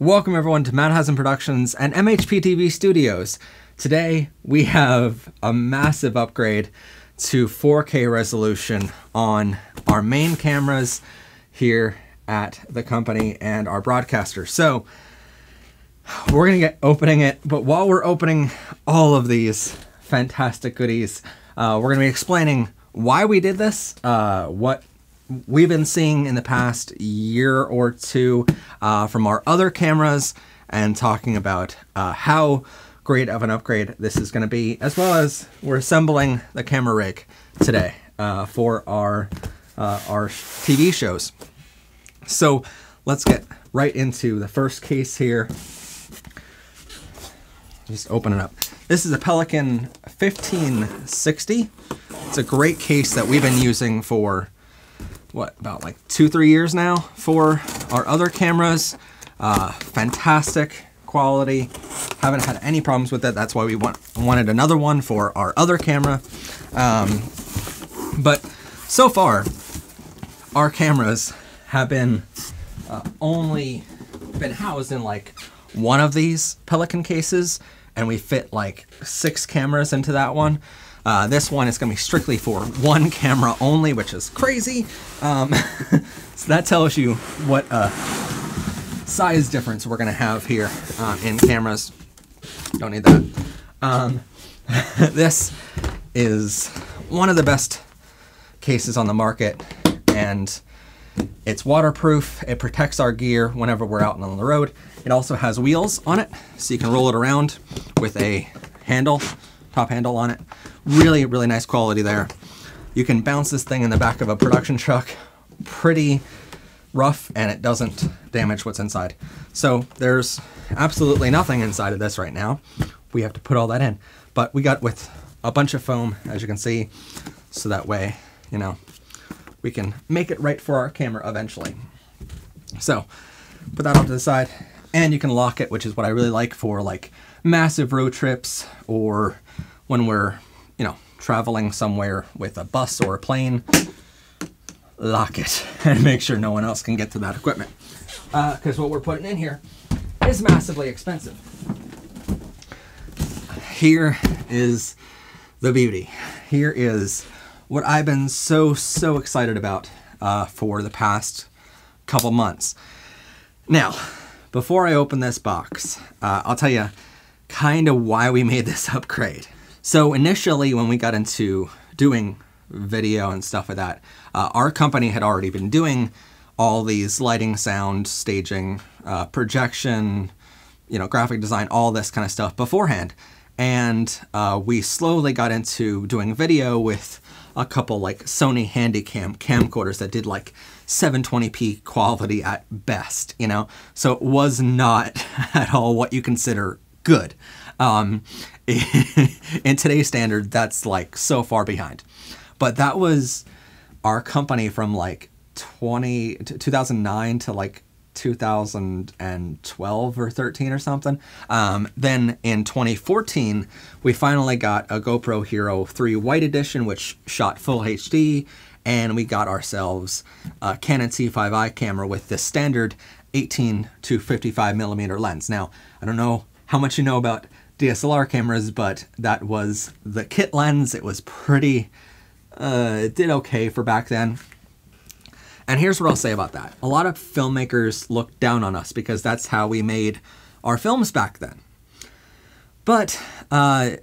Welcome everyone to Matt Haslam Productions and MHP TV Studios. Today we have a massive upgrade to 4K resolution on our main cameras here at the company and our broadcaster. So we're gonna get opening it, but while we're opening all of these fantastic goodies, we're gonna be explaining why we did this, what we've been seeing in the past year or two from our other cameras, and talking about how great of an upgrade this is going to be, as well as we're assembling the camera rig today for our TV shows. So let's get right into the first case here. Just open it up. This is a Pelican 1560. It's a great case that we've been using for what, about like 2-3 years now for our other cameras. Fantastic quality. Haven't had any problems with it. That's why we wanted another one for our other camera. But so far, our cameras have been only been housed in like one of these Pelican cases, and we fit like 6 cameras into that one. This one is going to be strictly for one camera only, which is crazy. So that tells you what size difference we're going to have here in cameras. Don't need that. This is one of the best cases on the market, and it's waterproof. It protects our gear whenever we're out on the road. It also has wheels on it, so you can roll it around with a handle, top handle on it. Really, really nice quality there. You can bounce this thing in the back of a production truck pretty rough, and it doesn't damage what's inside. So there's absolutely nothing inside of this right now. We have to put all that in. But we got with a bunch of foam, as you can see, so that way, you know, we can make it right for our camera eventually. So put that off to the side, and you can lock it, which is what I really like for like massive road trips, or when we're, you know, traveling somewhere with a bus or a plane. Lock it and make sure no one else can get to that equipment, because what we're putting in here is massively expensive. Here is the beauty. Here is what I've been so excited about for the past couple months. Now, before I open this box, I'll tell you kind of why we made this upgrade. So initially, when we got into doing video and stuff like that, our company had already been doing all these lighting, sound, staging, projection, you know, graphic design, all this kind of stuff beforehand. And we slowly got into doing video with a couple like Sony Handycam camcorders that did like 720p quality at best, you know? So it was not at all what you consider good. In today's standard, that's like so far behind. But that was our company from like 2009 to like 2012 or 13 or something. Then in 2014, we finally got a GoPro Hero 3 White Edition, which shot full HD, and we got ourselves a Canon T5i camera with the standard 18 to 55 millimeter lens. Now, I don't know how much you know about DSLR cameras, but that was the kit lens. It was pretty, it did okay for back then. And here's what I'll say about that. A lot of filmmakers looked down on us because that's how we made our films back then. But that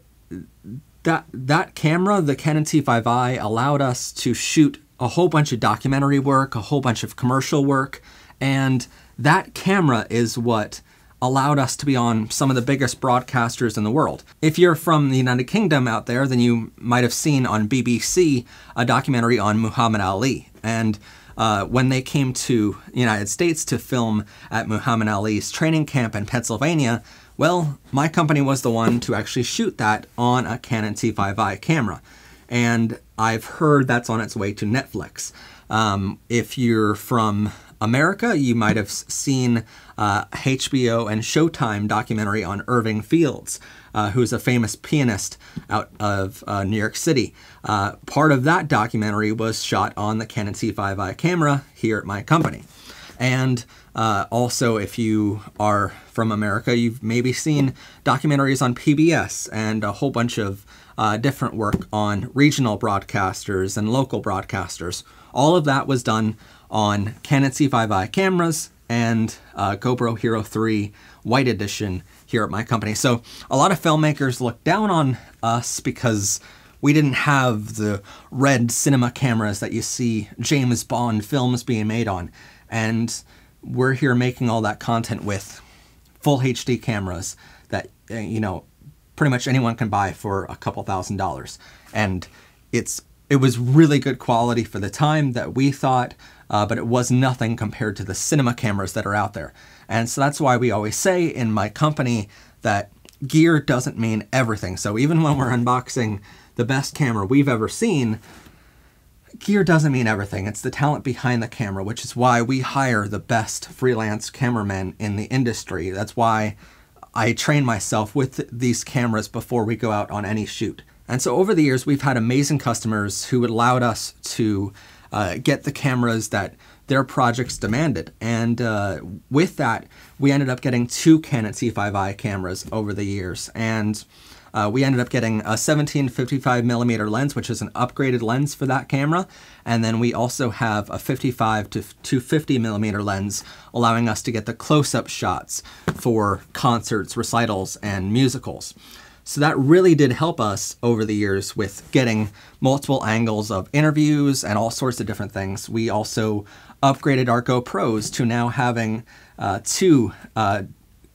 camera, the Canon T5i, allowed us to shoot a whole bunch of documentary work, a whole bunch of commercial work, and that camera is what allowed us to be on some of the biggest broadcasters in the world. If you're from the United Kingdom out there, then you might have seen on BBC a documentary on Muhammad Ali. And when they came to the United States to film at Muhammad Ali's training camp in Pennsylvania, well, my company was the one to actually shoot that on a Canon T5i camera. And I've heard that's on its way to Netflix. If you're from America, you might have seen HBO and Showtime documentary on Irving Fields, who's a famous pianist out of New York City. Part of that documentary was shot on the Canon T5i camera here at my company. And also, if you are from America, you've maybe seen documentaries on PBS and a whole bunch of different work on regional broadcasters and local broadcasters. All of that was done on Canon C5i cameras and GoPro Hero 3 White Edition here at my company. So a lot of filmmakers look down on us because we didn't have the red cinema cameras that you see James Bond films being made on. And we're here making all that content with full HD cameras that, you know, pretty much anyone can buy for a couple $1,000s. And it was really good quality for the time that we thought, but it was nothing compared to the cinema cameras that are out there. And so that's why we always say in my company that gear doesn't mean everything. So even when we're unboxing the best camera we've ever seen, gear doesn't mean everything. It's the talent behind the camera, which is why we hire the best freelance cameramen in the industry. That's why I train myself with these cameras before we go out on any shoot. And so over the years, we've had amazing customers who allowed us to get the cameras that their projects demanded. And with that, we ended up getting 2 Canon C5i cameras over the years. And we ended up getting a 17-55mm lens, which is an upgraded lens for that camera. And then we also have a 55 to 250mm lens, allowing us to get the close-up shots for concerts, recitals, and musicals. So that really did help us over the years with getting multiple angles of interviews and all sorts of different things. We also upgraded our GoPros to now having 2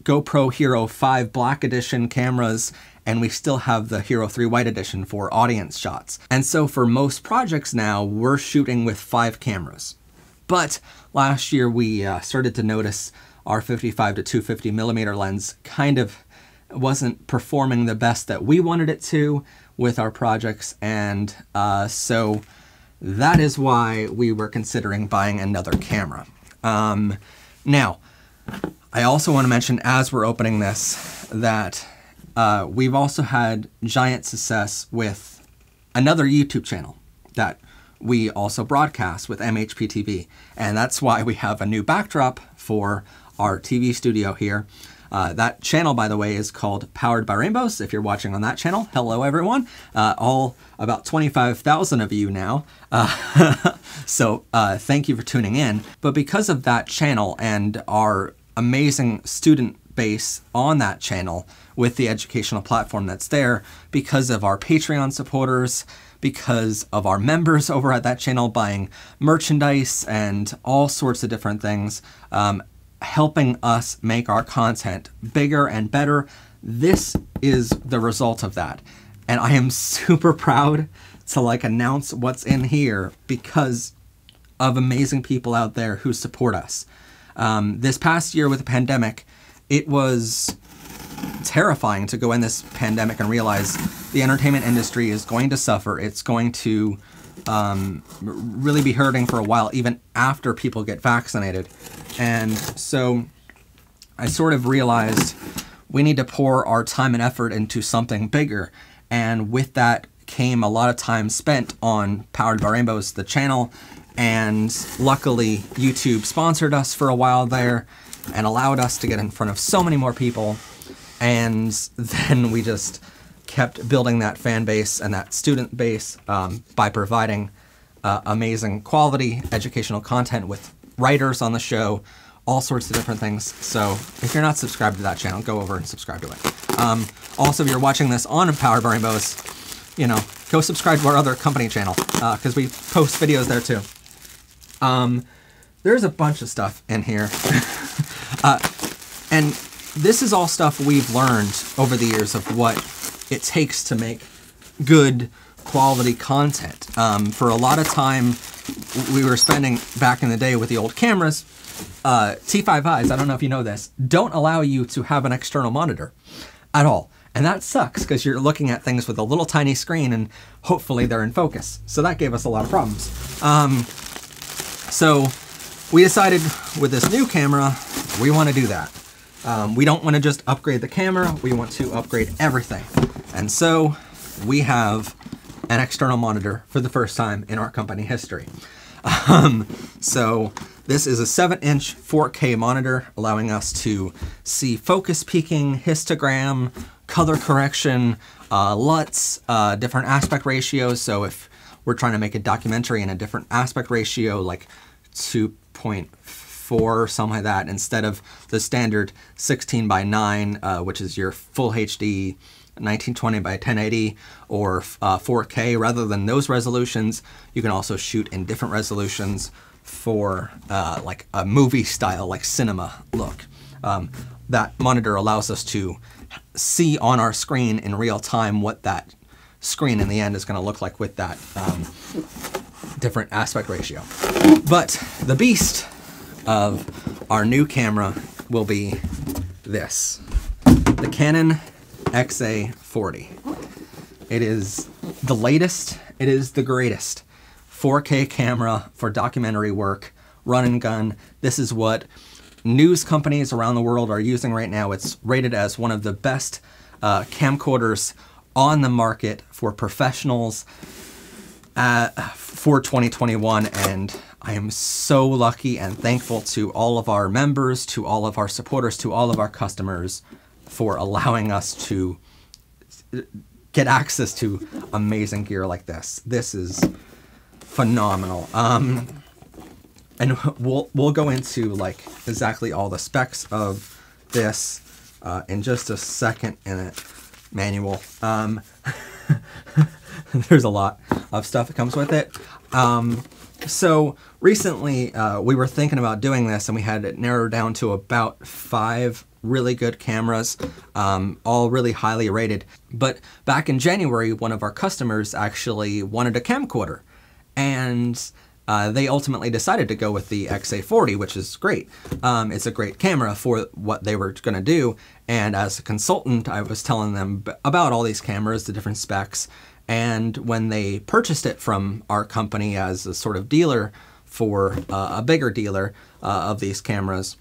GoPro Hero 5 Black Edition cameras, and we still have the Hero 3 White Edition for audience shots. And so for most projects now, we're shooting with 5 cameras. But last year we started to notice our 55 to 250mm lens kind of wasn't performing the best that we wanted it to with our projects, and so that is why we were considering buying another camera. Now, I also want to mention, as we're opening this, that we've also had giant success with another YouTube channel that we also broadcast with MHPTV, and that's why we have a new backdrop for our TV studio here. That channel, by the way, is called Powered by Rainbows. If you're watching on that channel, hello everyone. All about 25,000 of you now. So thank you for tuning in. But because of that channel and our amazing student base on that channel with the educational platform that's there, because of our Patreon supporters, because of our members over at that channel buying merchandise and all sorts of different things, helping us make our content bigger and better. This is the result of that. And I am super proud to announce what's in here because of amazing people out there who support us. This past year with the pandemic, it was terrifying to go in this pandemic and realize the entertainment industry is going to suffer. It's going to really be hurting for a while, even after people get vaccinated. And so I sort of realized we need to pour our time and effort into something bigger. And with that came a lot of time spent on Powered by Rainbows, the channel. And luckily, YouTube sponsored us for a while there and allowed us to get in front of so many more people. And then we just kept building that fan base and that student base by providing amazing quality educational content with writers on the show, all sorts of different things. So if you're not subscribed to that channel, go over and subscribe to it. Also, if you're watching this on Powered by Rainbows, you know, go subscribe to our other company channel because we post videos there too. There's a bunch of stuff in here. And this is all stuff we've learned over the years of what it takes to make good quality content. For a lot of time we were spending back in the day with the old cameras, T5Is, I don't know if you know this, don't allow you to have an external monitor at all. And that sucks because you're looking at things with a little tiny screen and hopefully they're in focus. So that gave us a lot of problems. So we decided with this new camera, we want to do that. We don't want to just upgrade the camera, we want to upgrade everything. And so we have an external monitor for the first time in our company history. So This is a 7-inch 4K monitor, allowing us to see focus peaking, histogram, color correction, LUTs, different aspect ratios. So if we're trying to make a documentary in a different aspect ratio, like 2.4 or something like that, instead of the standard 16:9, which is your full HD 1920 by 1080 or 4K, rather than those resolutions, you can also shoot in different resolutions for like a movie style, like cinema look. That monitor allows us to see on our screen in real time what that screen in the end is going to look like with that different aspect ratio. But the beast of our new camera will be this, the Canon XA40. It is the latest, it is the greatest 4K camera for documentary work, run and gun. This is what news companies around the world are using right now. It's rated as one of the best camcorders on the market for professionals for 2021, and I am so lucky and thankful to all of our members, to all of our supporters, to all of our customers for allowing us to get access to amazing gear like this. This is phenomenal. And we'll go into like exactly all the specs of this in just a second in a manual. There's a lot of stuff that comes with it. So recently we were thinking about doing this, and we had it narrowed down to about 5 really good cameras, all really highly rated. But back in January, one of our customers actually wanted a camcorder, and they ultimately decided to go with the XA40, which is great. It's a great camera for what they were going to do. And as a consultant, I was telling them about all these cameras, the different specs. And when they purchased it from our company as a sort of dealer for a bigger dealer of these cameras,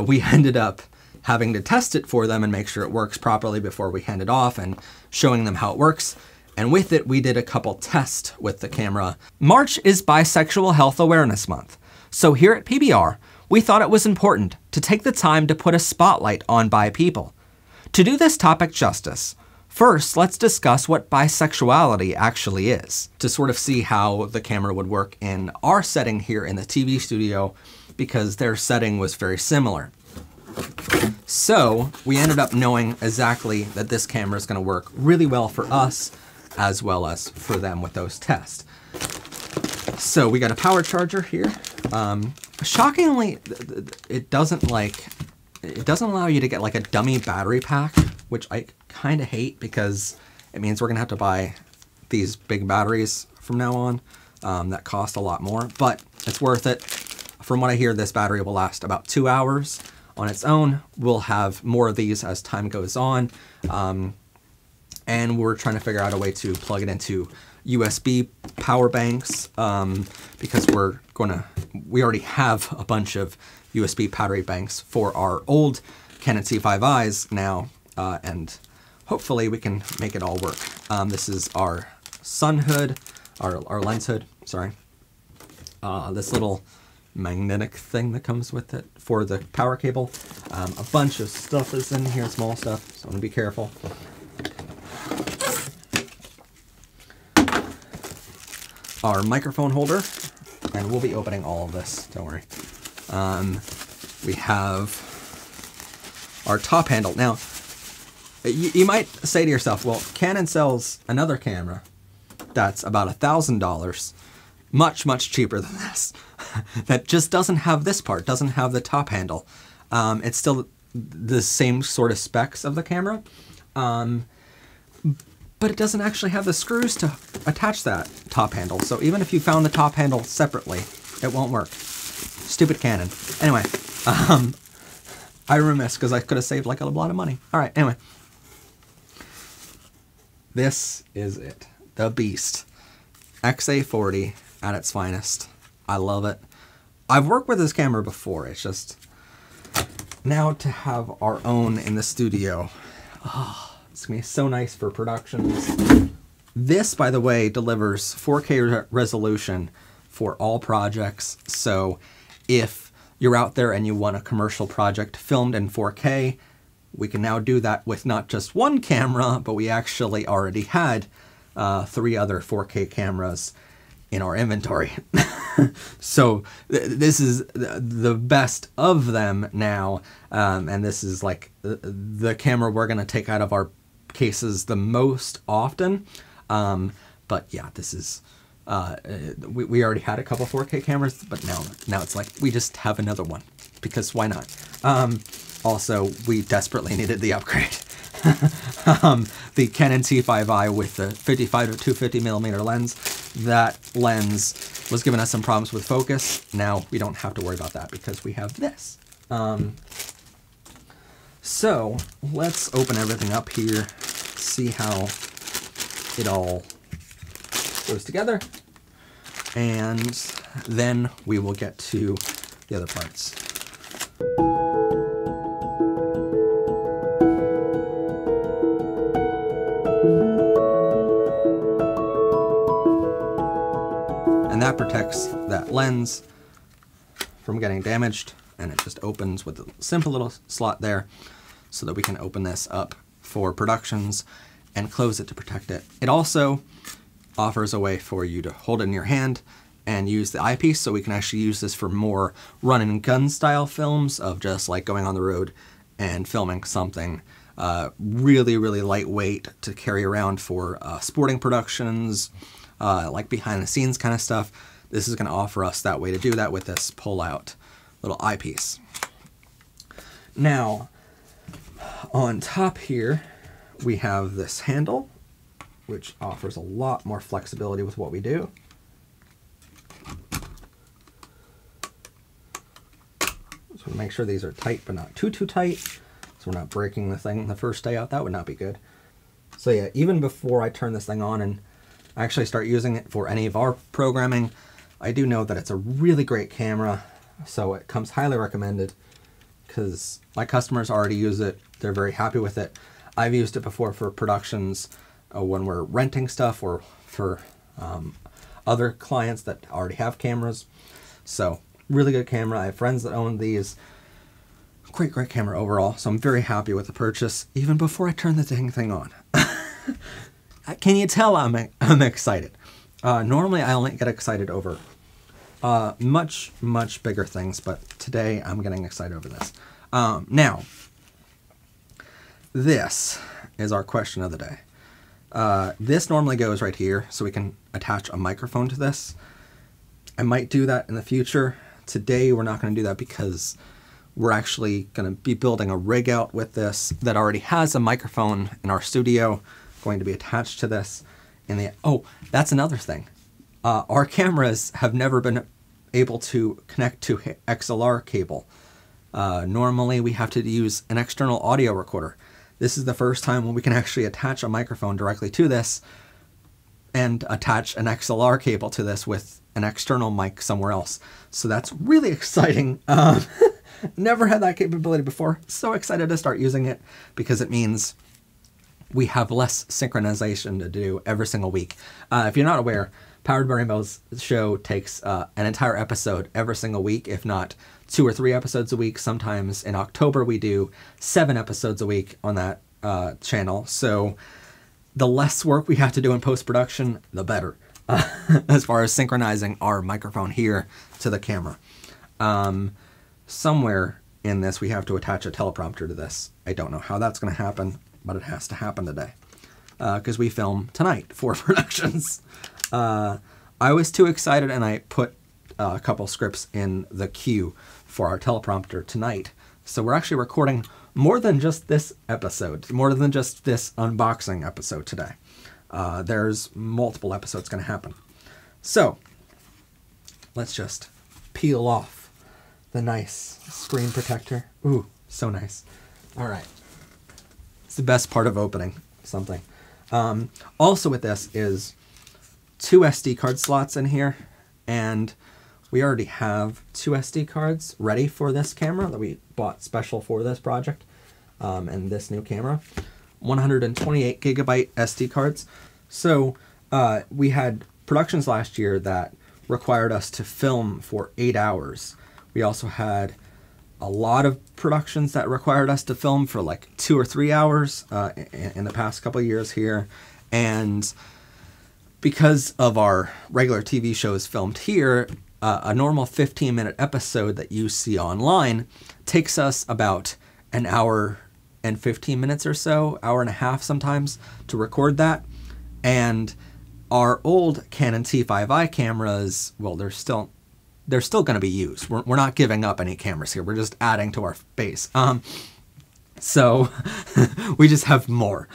we ended up having to test it for them and make sure it works properly before we hand it off, and showing them how it works. And with it, we did a couple tests with the camera. March is Bisexual Health Awareness Month. So here at PBR, we thought it was important to take the time to put a spotlight on bi people. To do this topic justice, first, let's discuss what bisexuality actually is, to sort of see how the camera would work in our setting here in the TV studio, because their setting was very similar. So we ended up knowing exactly that this camera is going to work really well for us, as well as for them with those tests. So we got a power charger here. Shockingly, it doesn't allow you to get like a dummy battery pack, which I kind of hate, because it means we're gonna have to buy these big batteries from now on that cost a lot more, but it's worth it. From what I hear, this battery will last about 2 hours on its own. We'll have more of these as time goes on. And we're trying to figure out a way to plug it into USB power banks, because we already have a bunch of USB battery banks for our old Canon C5Is now, and hopefully we can make it all work. This is our sun hood, our lens hood, sorry. This little magnetic thing that comes with it for the power cable. A bunch of stuff is in here, small stuff, so I'm gonna be careful. Our microphone holder, and we'll be opening all of this, don't worry. We have our top handle. Now, you might say to yourself, well, Canon sells another camera that's about $1,000, much, much cheaper than this, that just doesn't have this part, doesn't have the top handle. It's still the same sort of specs of the camera, but it doesn't actually have the screws to attach that top handle. So even if you found the top handle separately, it won't work. Stupid Canon. Anyway, I remiss, because I could have saved like a lot of money. All right, anyway. This is it. The beast. XA40 at its finest. I love it. I've worked with this camera before. It's just now to have our own in the studio. Oh, it's gonna be so nice for productions. This, by the way, delivers 4K resolution for all projects. So if you're out there and you want a commercial project filmed in 4K, we can now do that with not just one camera, but we actually already had 3 other 4K cameras in our inventory. So this is the best of them now, and this is like the camera we're going to take out of our cases the most often. But yeah, this is we already had a couple 4K cameras, but now it's like we just have another one, because why not? Also, we desperately needed the upgrade. The Canon T5i with the 55 to 250 millimeter lens. That lens was giving us some problems with focus. Now we don't have to worry about that because we have this. So let's open everything up here, see how it all goes together, and then we will get to the other parts. And that protects that lens from getting damaged, and it just opens with a simple little slot there so that we can open this up for productions and close it to protect it. It also offers a way for you to hold it in your hand and use the eyepiece, so we can actually use this for more run and gun style films of just like going on the road and filming something really, really lightweight to carry around for sporting productions, like behind the scenes kind of stuff. This is going to offer us that way to do that with this pull out little eyepiece. Now, on top here, we have this handle, which offers a lot more flexibility with what we do. So make sure these are tight, but not too tight, so we're not breaking the thing the first day out. That would not be good. So yeah, even before I turn this thing on and actually start using it for any of our programming, I do know that it's a really great camera, so it comes highly recommended because my customers already use it. They're very happy with it. I've used it before for productions when we're renting stuff, or for other clients that already have cameras. So really good camera. I have friends that own these. Great camera overall. So I'm very happy with the purchase, even before I turn the dang thing on. Can you tell I'm excited? Normally I only get excited over much bigger things, but today I'm getting excited over this. Now, this is our question of the day. This normally goes right here, so we can attach a microphone to this. I might do that in the future. Today we're not going to do that because we're actually going to be building a rig out with this that already has a microphone in our studio, going to be attached to this. Oh, that's another thing. Our cameras have never been able to connect to XLR cable. Normally we have to use an external audio recorder. This is the first time when we can actually attach a microphone directly to this and attach an XLR cable to this with an external mic somewhere else. So that's really exciting. Never had that capability before. So excited to start using it because it means we have less synchronization to do every single week. If you're not aware, Powered by Rainbow's show takes an entire episode every single week, if not 2 or 3 episodes a week. Sometimes in October we do 7 episodes a week on that channel. So the less work we have to do in post-production, the better, as far as synchronizing our microphone here to the camera. Somewhere in this we have to attach a teleprompter to this. I don't know how that's going to happen, but it has to happen today because we film tonight for productions. I was too excited and I put a couple scripts in the queue for our teleprompter tonight. So we're actually recording more than just this episode, more than just this unboxing episode today. There's multiple episodes going to happen. So let's just peel off the nice screen protector. Ooh, so nice. All right. It's the best part of opening something. Also with this is 2 SD card slots in here, and we already have 2 SD cards ready for this camera that we bought special for this project and this new camera. 128 gigabyte SD cards. So we had productions last year that required us to film for 8 hours We also had a lot of productions that required us to film for like 2 or 3 hours in the past couple of years here. And because of our regular TV shows filmed here, a normal 15-minute episode that you see online takes us about an hour and 15 minutes or so, hour and a half sometimes, to record that. And our old Canon T5i cameras, well, they're still going to be used. We're not giving up any cameras here. We're just adding to our base. So we just have more.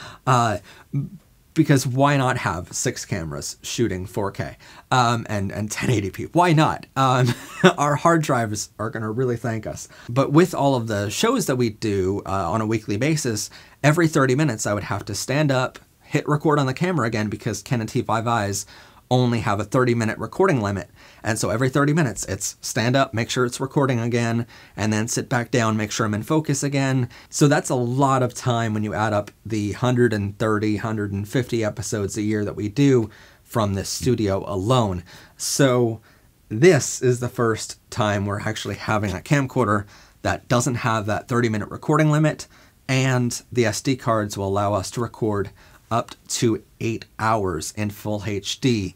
Because why not have 6 cameras shooting 4K and 1080p? Why not? Our hard drives are going to really thank us. But with all of the shows that we do on a weekly basis, every 30 minutes I would have to stand up, hit record on the camera again, because Canon T5is only have a 30-minute recording limit. And so every 30 minutes, it's stand up, make sure it's recording again, and then sit back down, make sure I'm in focus again. So that's a lot of time when you add up the 130, 150 episodes a year that we do from this studio alone. So this is the first time we're actually having a camcorder that doesn't have that 30-minute recording limit, and the SD cards will allow us to record up to 8 hours in full HD,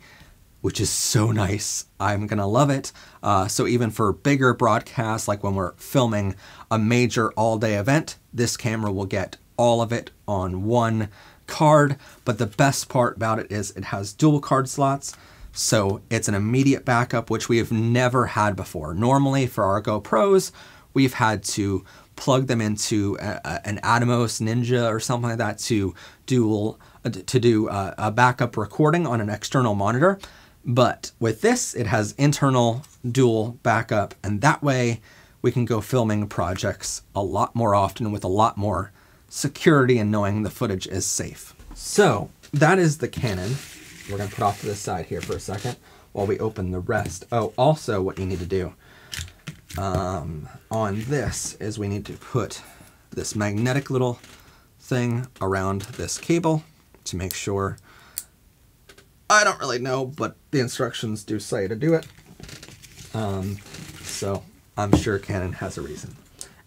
which is so nice. I'm gonna love it. So even for bigger broadcasts, like when we're filming a major all-day event, this camera will get all of it on one card. But the best part about it is it has dual card slots, so it's an immediate backup, which we have never had before. Normally for our GoPros, we've had to plug them into an Atomos Ninja or something like that to do a backup recording on an external monitor. But with this, it has internal dual backup, and that way we can go filming projects a lot more often with a lot more security and knowing the footage is safe. So that is the Canon. We're going to put off to the side here for a second while we open the rest. Oh, also what you need to do on this is we need to put this magnetic little thing around this cable to make sure. I don't really know, but the instructions do say to do it. So I'm sure Canon has a reason.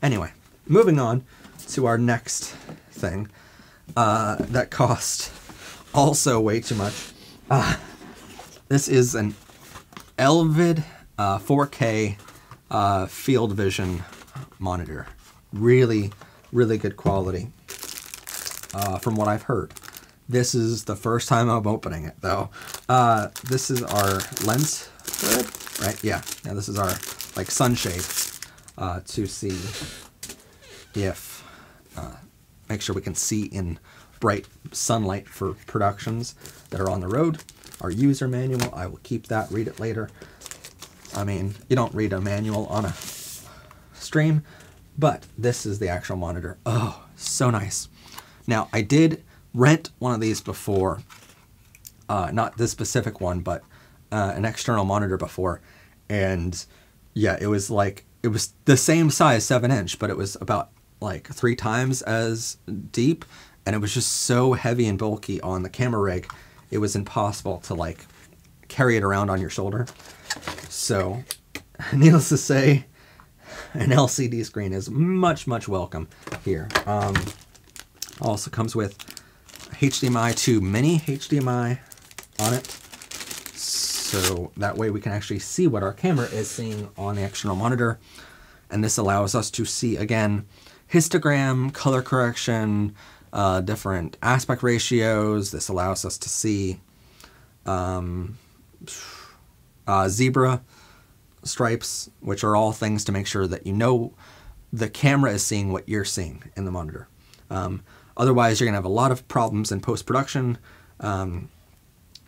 Anyway, moving on to our next thing that cost also way too much. This is an Elvid 4K field vision monitor. Really, really good quality from what I've heard. This is the first time I'm opening it, though. This is our lens hood, right? Yeah, this is our like sunshade to see if, make sure we can see in bright sunlight for productions that are on the road. Our user manual, I will keep that, read it later. I mean, you don't read a manual on a stream, but this is the actual monitor. Oh, so nice. Now, I did rent one of these before, not this specific one, but an external monitor before, and yeah, it was the same size, 7-inch, but it was about like 3 times as deep, and it was just so heavy and bulky on the camera rig, it was impossible to like carry it around on your shoulder. So, needless to say, an LCD screen is much, much welcome here. Also comes with HDMI to mini HDMI on it, so that way we can actually see what our camera is seeing on the external monitor, and this allows us to see, again, histogram, color correction, different aspect ratios. This allows us to see zebra stripes, which are all things to make sure that you know the camera is seeing what you're seeing in the monitor. Otherwise, you're going to have a lot of problems in post-production, and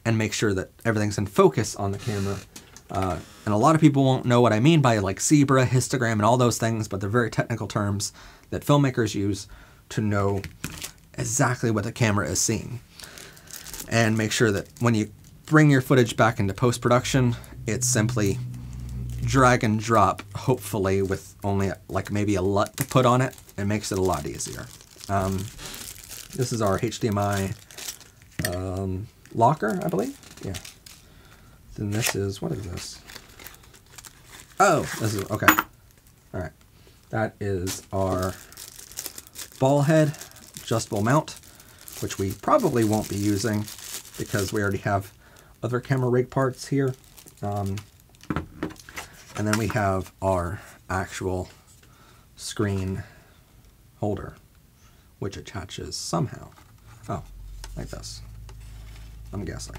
make sure that everything's in focus on the camera. And a lot of people won't know what I mean by like zebra, histogram, and all those things, but they're very technical terms that filmmakers use to know exactly what the camera is seeing. And make sure that when you bring your footage back into post-production, it's simply drag and drop, hopefully with only like maybe a LUT to put on it. It makes it a lot easier. This is our HDMI locker, I believe. Yeah. Then this is, what is this? Oh, this is, okay. That is our ball head adjustable mount, which we probably won't be using because we already have other camera rig parts here. And then we have our actual screen holder, which attaches somehow. Oh, like this, I'm guessing.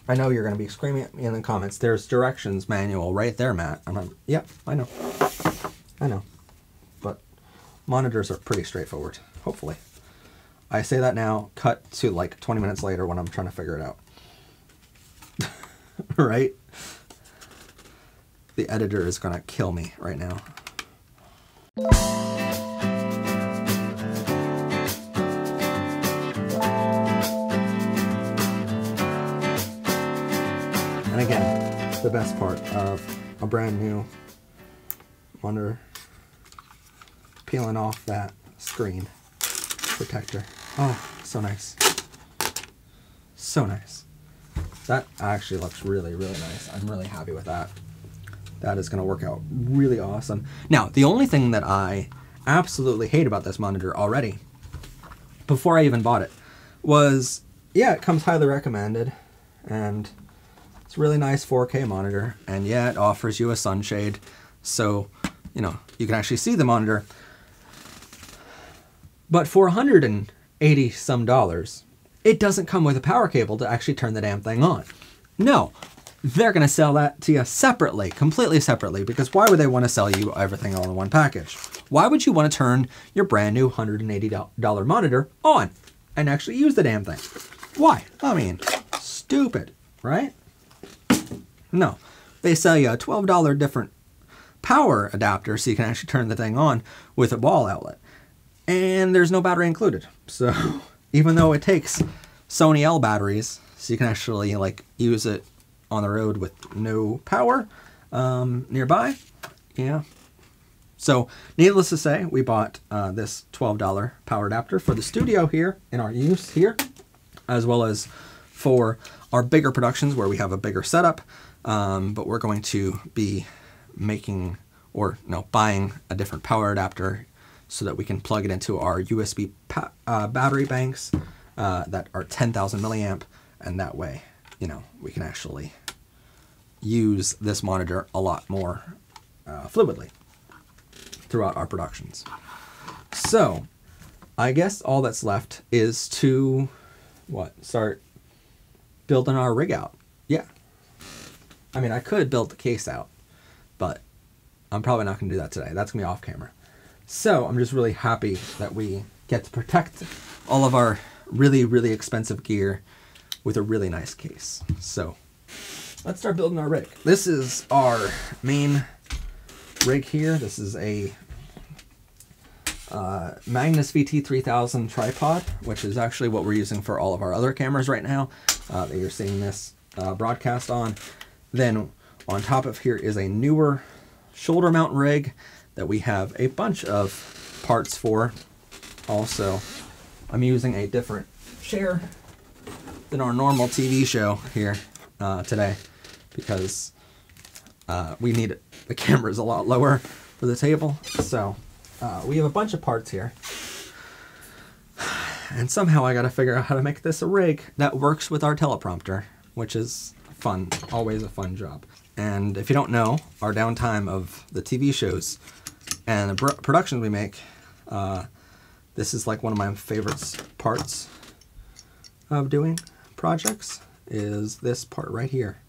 I know you're going to be screaming at me in the comments. There's directions manual right there, Matt. Yep, I know. I know. But monitors are pretty straightforward, hopefully. I say that now, cut to like 20 minutes later when I'm trying to figure it out. Right? The editor is going to kill me right now. And again, the best part of a brand new monitor, peeling off that screen protector. Oh, so nice. So nice. That actually looks really, really nice. I'm really happy with that. That is going to work out really awesome. Now, the only thing that I absolutely hate about this monitor already, before I even bought it, was, yeah, it comes highly recommended, and it's a really nice 4K monitor, and yeah, it offers you a sunshade, so, you know, you can actually see the monitor. But for $180 some, it doesn't come with a power cable to actually turn the damn thing on. No, they're going to sell that to you separately, completely separately, because why would they want to sell you everything all in one package? Why would you want to turn your brand new $180 monitor on and actually use the damn thing? Why? I mean, stupid, right? No, they sell you a $12 different power adapter so you can actually turn the thing on with a wall outlet. And there's no battery included. So even though it takes Sony L batteries, so you can actually like use it on the road with no power nearby. Yeah. So needless to say, we bought this $12 power adapter for the studio here in our use here, as well as for our bigger productions where we have a bigger setup. But we're going to be making, or no, buying a different power adapter so that we can plug it into our USB battery banks that are 10,000 milliamp, and that way, you know, we can actually use this monitor a lot more fluidly throughout our productions. So I guess all that's left is to, start building our rig out. Yeah. I mean, I could build the case out, but I'm probably not going to do that today. That's going to be off camera. So I'm just really happy that we get to protect all of our really, really expensive gear with a really nice case. So let's start building our rig. This is our main rig here. This is a Magnus VT3000 tripod, which is actually what we're using for all of our other cameras right now that you're seeing this broadcast on. Then on top of here is a newer shoulder mount rig that we have a bunch of parts for. Also, I'm using a different chair than our normal TV show here today because we need it. The camera's a lot lower for the table. So we have a bunch of parts here. And somehow I gotta figure out how to make this a rig that works with our teleprompter, which is fun, always a fun job. And if you don't know, our downtime of the TV shows and the productions we make, this is like one of my favorite parts of doing projects, is this part right here,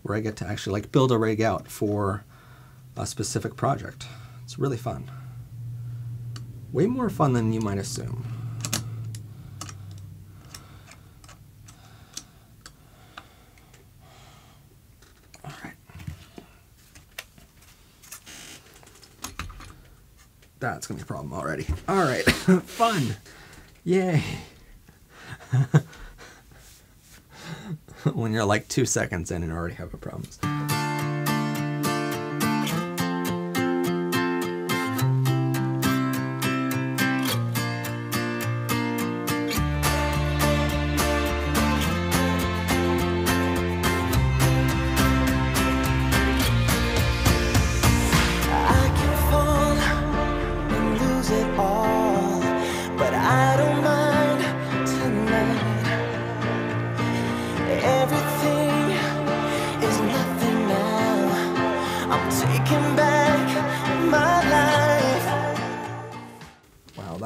where I get to actually like build a rig out for a specific project. It's really fun. Way more fun than you might assume. That's gonna be a problem already. All right, fun, yay. When you're like 2 seconds in and already have a problem.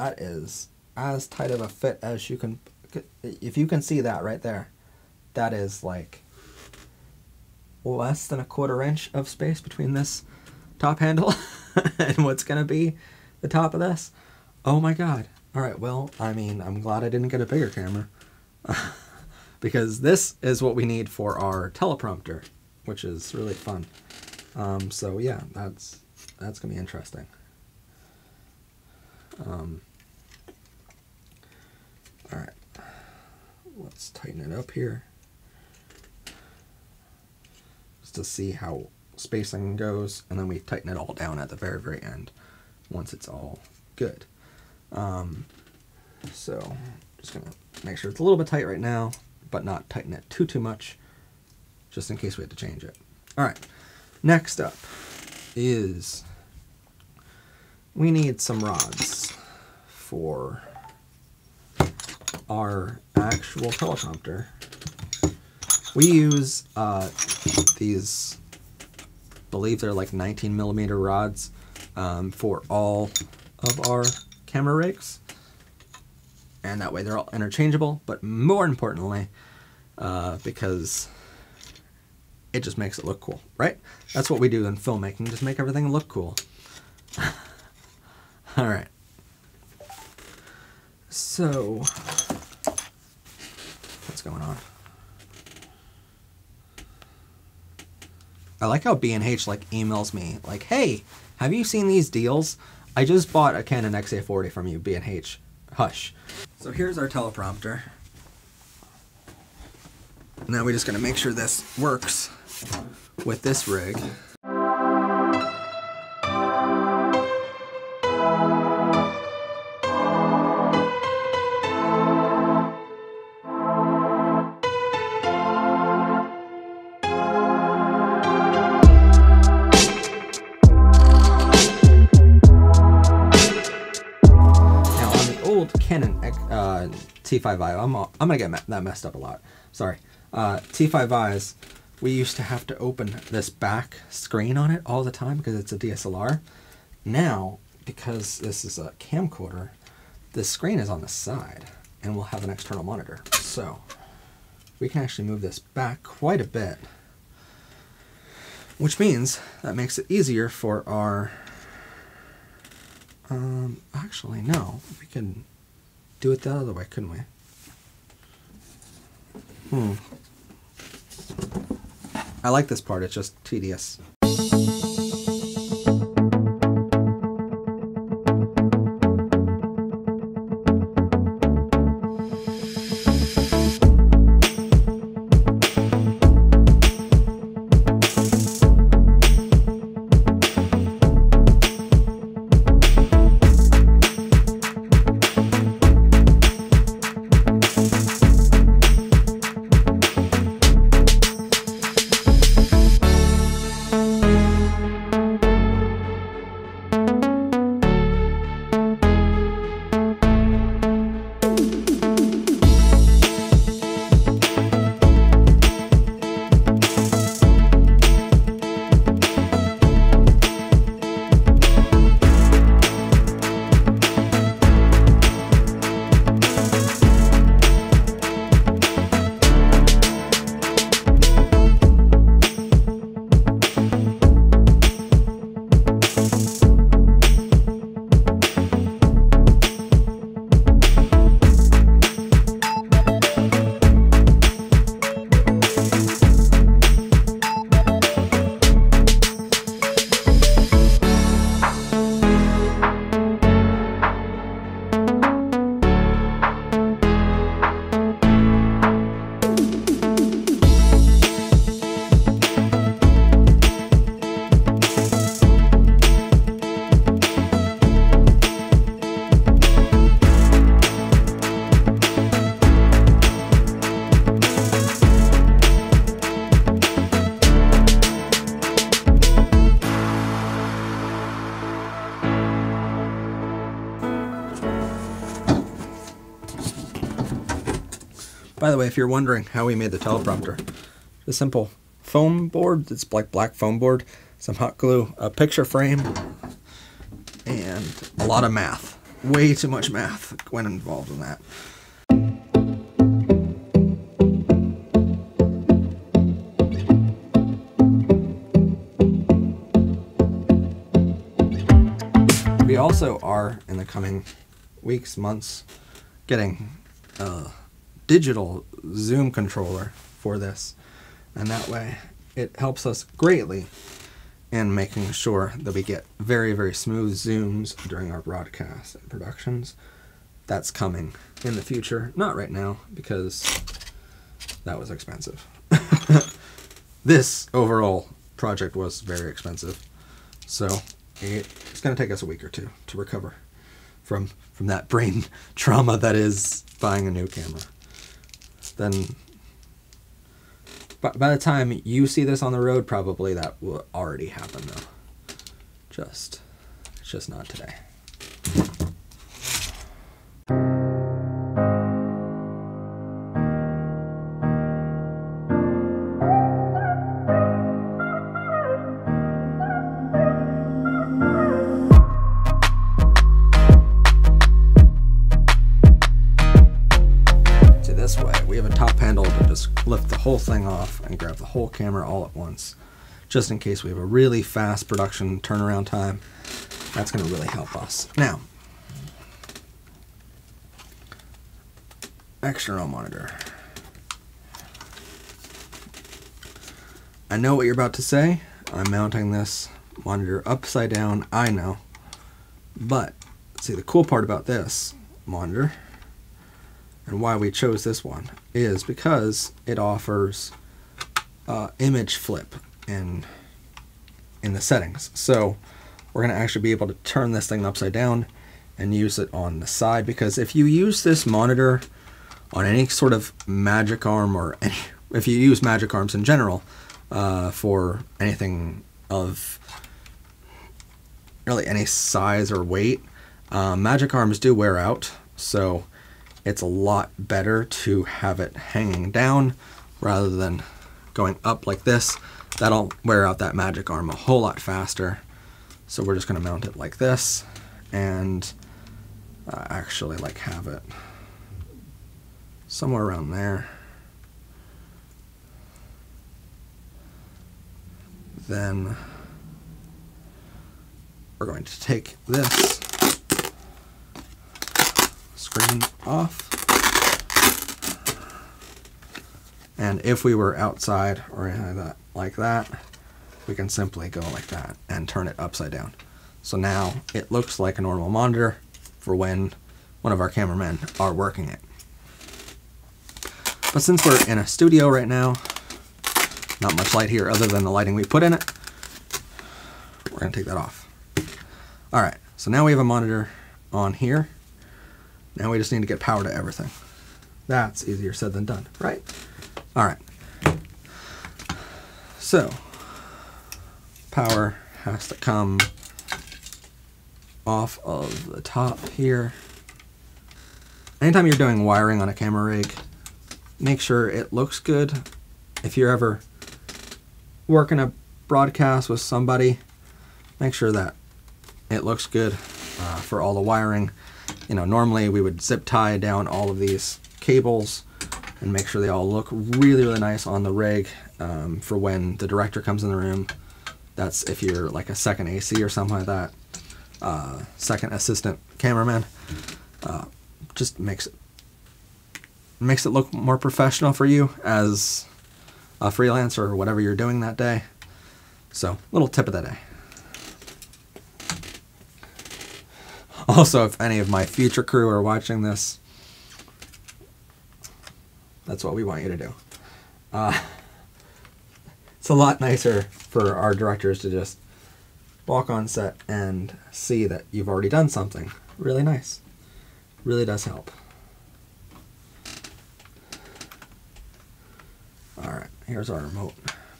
that is as tight of a fit as you can. If you can see that right there, that is like less than a 1/4 inch of space between this top handle and what's gonna be the top of this. Oh my god. All right, well, I mean, I'm glad I didn't get a bigger camera because this is what we need for our teleprompter, which is really fun. So yeah, that's gonna be interesting. All right, let's tighten it up here just to see how spacing goes, and then we tighten it all down at the very, very end once it's all good. So just gonna make sure it's a little bit tight right now, but not tighten it too much, just in case we have to change it. All right, next up is we need some rods for our actual teleprompter. We use these, I believe they're like 19mm rods for all of our camera rigs, and that way they're all interchangeable, but more importantly, because it just makes it look cool, right? That's what we do in filmmaking, just make everything look cool. All right. So, what's going on? I like how B&H like emails me like, hey, have you seen these deals? I just bought a Canon XA40 from you, B&H. Hush. So here's our teleprompter. Now we're just gonna make sure this works with this rig. Canon T5i. I'm gonna get that messed up a lot. Sorry. T5i's, we used to have to open this back screen on it all the time because it's a DSLR. Now, because this is a camcorder, the screen is on the side and we'll have an external monitor. So we can actually move this back quite a bit, which means that makes it easier for our actually no, we can do it the other way, couldn't we? I like this part, it's just tedious. By the way, if you're wondering how we made the teleprompter, a simple foam board, it's like black foam board, some hot glue, a picture frame, and a lot of math. way too much math when involved in that. We also are, in the coming weeks, months, getting a digital zoom controller for this, and that way it helps us greatly in making sure that we get very, very smooth zooms during our broadcasts and productions. That's coming in the future, not right now, because that was expensive. This overall project was very expensive, so it's going to take us a week or two to recover from that brain trauma that is buying a new camera. Then by the time you see this on the road, probably that will already happen, though. It's just not today. We have a top handle to just lift the whole thing off and grab the whole camera all at once, just in case we have a really fast production turnaround time. That's going to really help us. Now, external monitor. I know what you're about to say. I'm mounting this monitor upside down. I know. But, see, the cool part about this monitor, and why we chose this one, is because it offers image flip in the settings. So we're going to actually be able to turn this thing upside down and use it on the side, because if you use this monitor on any sort of magic arm, or if you use magic arms in general for anything of really any size or weight, magic arms do wear out. So it's a lot better to have it hanging down rather than going up like this. That'll wear out that magic arm a whole lot faster. So we're just going to mount it like this, and actually like have it somewhere around there. Then we're going to take this screen off, and if we were outside or anything like that, we can simply go like that and turn it upside down. So now it looks like a normal monitor for when one of our cameramen are working it. But since we're in a studio right now, not much light here other than the lighting we put in it, we're going to take that off. Alright, so now we have a monitor on here. Now we just need to get power to everything. That's easier said than done, right? Alright. So, power has to come off of the top here. Anytime you're doing wiring on a camera rig, make sure it looks good. If you're ever working a broadcast with somebody, make sure that it looks good for all the wiring. You know, normally we would zip tie down all of these cables and make sure they all look really, really nice on the rig for when the director comes in the room. That's if you're like a second AC or something like that, second assistant cameraman. Just makes it look more professional for you as a freelancer or whatever you're doing that day. So, little tip of the day. Also, if any of my future crew are watching this, that's what we want you to do. It's a lot nicer for our directors to just walk on set and see that you've already done something really nice. Really does help. Alright, here's our remote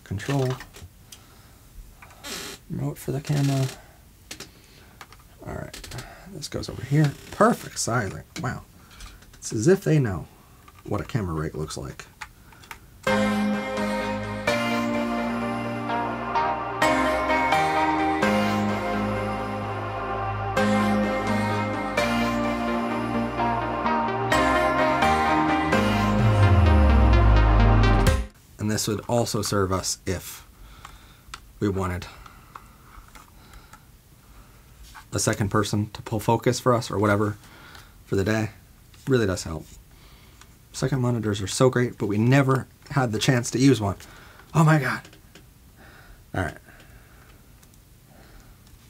control. Remote for the camera. Alright, this goes over here. Perfect sizing. Wow. It's as if they know what a camera rig looks like. this would also serve us if we wanted a second person to pull focus for us or whatever for the day. Really does help. Second monitors are so great, but we never had the chance to use one. Oh my God. All right.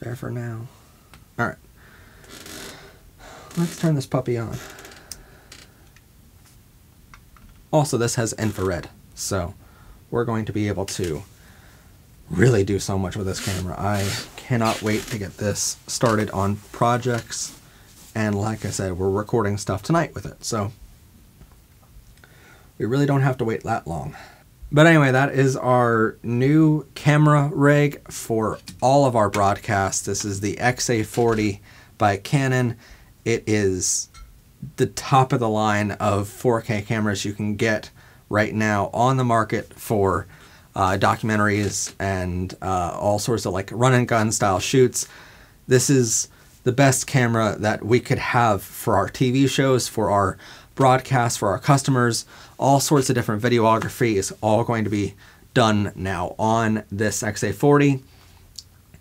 There for now. All right. Let's turn this puppy on. Also, this has infrared, so we're going to be able to really do so much with this camera. I cannot wait to get this started on projects. And like I said, we're recording stuff tonight with it, so we really don't have to wait that long. But anyway, that is our new camera rig for all of our broadcasts. This is the XA40 by Canon. It is the top of the line of 4K cameras you can get right now on the market for documentaries and all sorts of like run and gun style shoots. This is the best camera that we could have for our TV shows, for our broadcasts, for our customers. All sorts of different videography is all going to be done now on this XA40.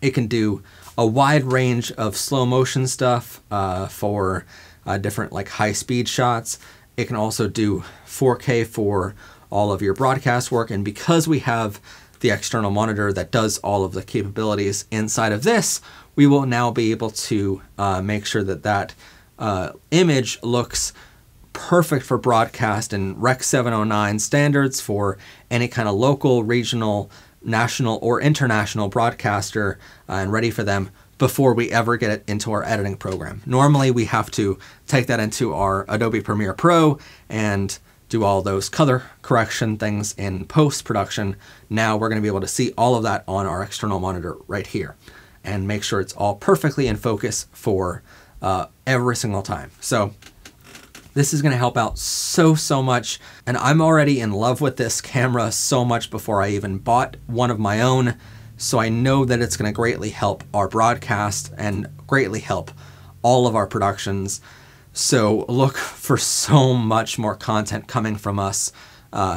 It can do a wide range of slow motion stuff for different like high speed shots. It can also do 4K for all of your broadcast work. And because we have the external monitor that does all of the capabilities inside of this, we will now be able to make sure that that image looks perfect for broadcast and Rec 709 standards for any kind of local, regional, national, or international broadcaster, and ready for them before we ever get it into our editing program. Normally we have to take that into our Adobe Premiere Pro and do all those color correction things in post-production. Now we're going to be able to see all of that on our external monitor right here and make sure it's all perfectly in focus for every single time. So this is going to help out so much, and I'm already in love with this camera so much before I even bought one of my own, so I know that it's going to greatly help our broadcast and greatly help all of our productions. So look for so much more content coming from us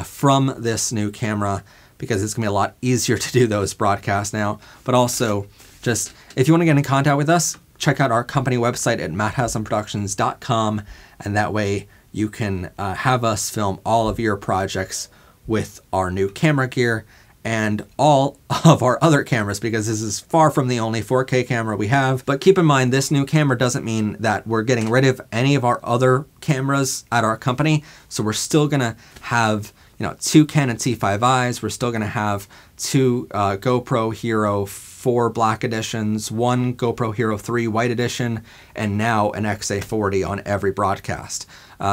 from this new camera, because it's going to be a lot easier to do those broadcasts now. But also, just if you want to get in contact with us, check out our company website at matthaslamproductions.com, and that way you can have us film all of your projects with our new camera gear and all of our other cameras, because this is far from the only 4K camera we have. But keep in mind, this new camera doesn't mean that we're getting rid of any of our other cameras at our company. So we're still gonna have, you know, 2 Canon T5Is. We're still gonna have 2 GoPro Hero 4 Black Editions, 1 GoPro Hero 3 White Edition, and now an XA40 on every broadcast.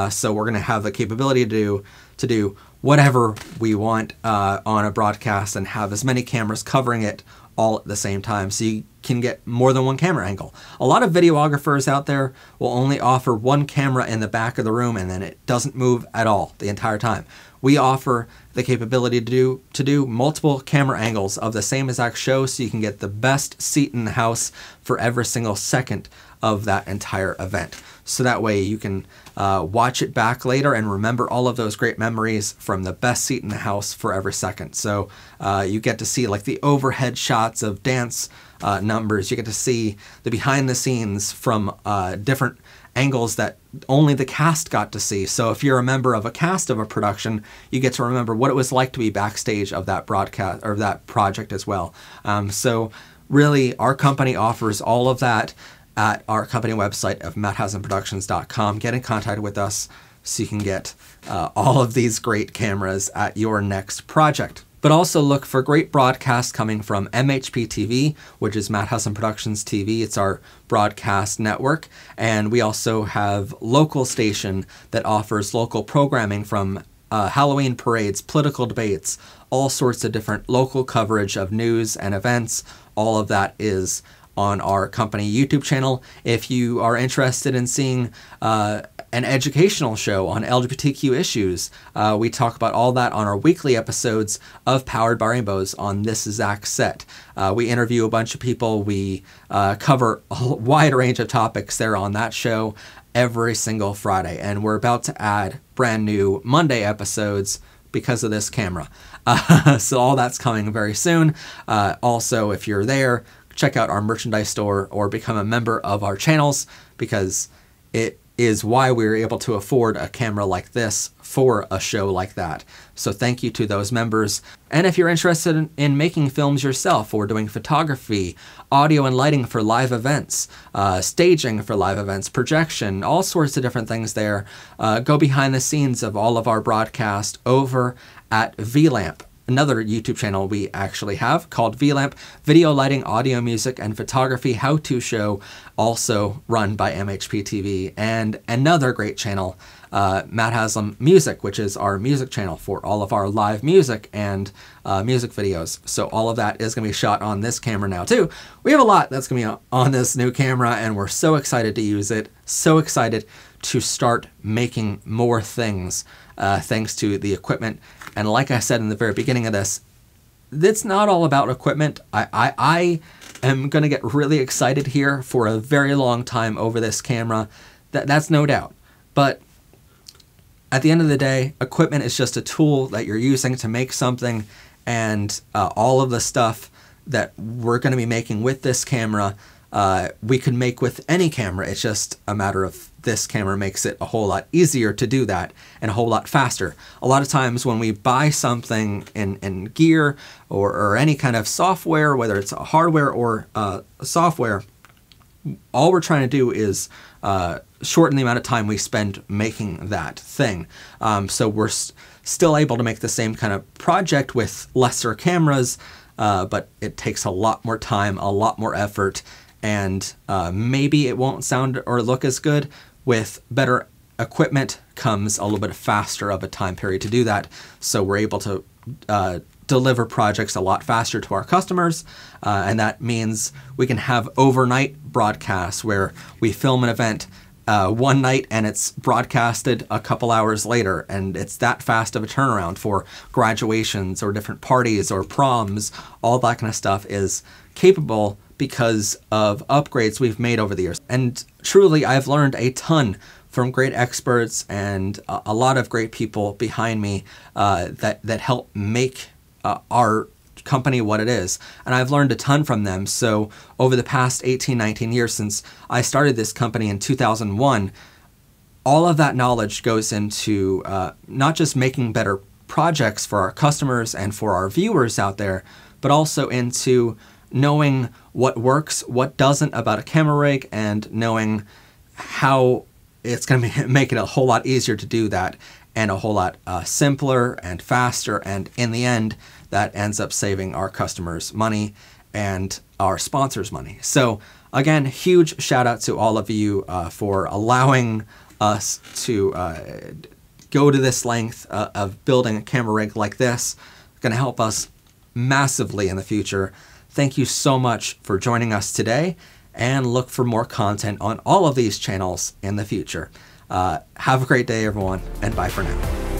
So we're gonna have the capability to do whatever we want on a broadcast and have as many cameras covering it all at the same time, so you can get more than one camera angle. A lot of videographers out there will only offer one camera in the back of the room and then it doesn't move at all the entire time. We offer the capability to do multiple camera angles of the same exact show, so you can get the best seat in the house for every single second of that entire event. So that way you can watch it back later and remember all of those great memories from the best seat in the house for every second. So you get to see like the overhead shots of dance numbers. You get to see the behind the scenes from different angles that only the cast got to see. So if you're a member of a cast of a production, you get to remember what it was like to be backstage of that broadcast or that project as well. So really, our company offers all of that at our company website of matthaslamproductions.com. Get in contact with us so you can get all of these great cameras at your next project. But also look for great broadcasts coming from MHP TV, which is Matt Haslam Productions TV. It's our broadcast network. And we also have local station that offers local programming from Halloween parades, political debates, all sorts of different local coverage of news and events. All of that is on our company YouTube channel. If you are interested in seeing an educational show on LGBTQ issues, we talk about all that on our weekly episodes of Powered by Rainbows on this exact set. We interview a bunch of people. We cover a wide range of topics there on that show every single Friday. And we're about to add brand new Monday episodes because of this camera. So all that's coming very soon. Also, if you're there, check out our merchandise store or become a member of our channels, because it is why we were able to afford a camera like this for a show like that. So thank you to those members. And if you're interested in making films yourself, or doing photography, audio and lighting for live events, staging for live events, projection, all sorts of different things there, go behind the scenes of all of our broadcast over at VLamp, another YouTube channel we actually have called VLamp, video lighting, audio, music, and photography how-to show, also run by MHP TV, and another great channel, Matt Haslam Music, which is our music channel for all of our live music and music videos. So all of that is going to be shot on this camera now too. We have a lot that's going to be on this new camera, and we're so excited to use it, so excited to start making more things thanks to the equipment. And like I said in the very beginning of this, it's not all about equipment. I am going to get really excited here for a very long time over this camera. That's no doubt. But at the end of the day, equipment is just a tool that you're using to make something, and all of the stuff that we're going to be making with this camera, we could make with any camera. It's just a matter of this camera makes it a whole lot easier to do that, and a whole lot faster. A lot of times when we buy something in gear or any kind of software, whether it's hardware or software, all we're trying to do is shorten the amount of time we spend making that thing. So we're still able to make the same kind of project with lesser cameras, but it takes a lot more time, a lot more effort, and maybe it won't sound or look as good. With better equipment comes a little bit faster of a time period to do that. So we're able to deliver projects a lot faster to our customers. And that means we can have overnight broadcasts where we film an event one night and it's broadcasted a couple hours later. And it's that fast of a turnaround for graduations or different parties or proms. All that kind of stuff is capable because of upgrades we've made over the years. And truly, I've learned a ton from great experts and a lot of great people behind me that help make our company what it is. And I've learned a ton from them. So over the past 18, 19 years since I started this company in 2001, all of that knowledge goes into not just making better projects for our customers and for our viewers out there, but also into knowing what works, what doesn't about a camera rig, and knowing how it's going to make it a whole lot easier to do that, and a whole lot simpler and faster. And in the end, that ends up saving our customers money and our sponsors money. So again, huge shout out to all of you for allowing us to go to this length of building a camera rig like this. It's going to help us massively in the future. Thank you so much for joining us today, and look for more content on all of these channels in the future. Have a great day, everyone, and bye for now.